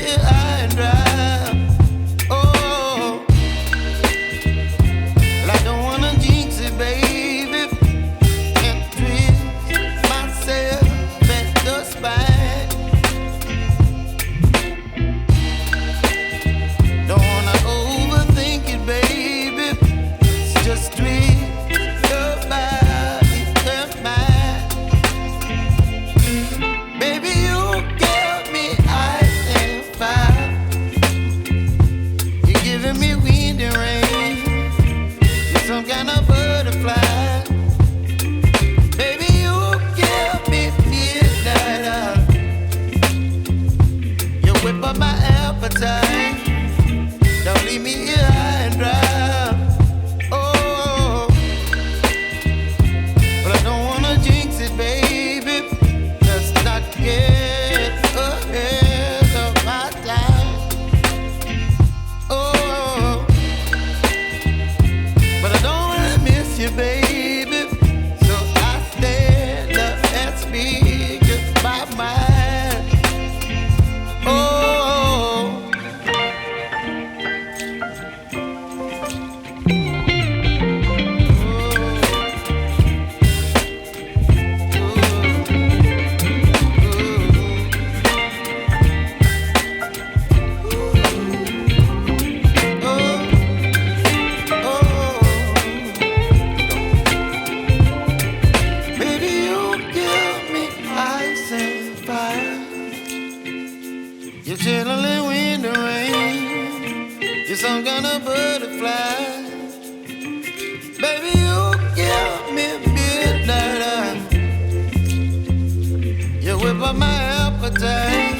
here high and dry. Oh, well, I don't wanna jinx it, baby, and twist myself at the spine. Don't wanna overthink it, baby. It's just twist your body and mine. Baby, you give me ice and fire. You're giving me wind and rain. You're some kind of butterfly. Baby, you give me midnight. You whip up my appetite. Don't leave me here high and dry. Oh, but I don't wanna jinx it, baby. Let's not get ahead of my time. Oh, but I don't wanna miss you, baby. So I stand up and speak my mind. Oh. Baby, you give me ice and fire. You're chilling wind and rain. You're some kind of butterfly. Baby, you give me midnight. You whip up my appetite.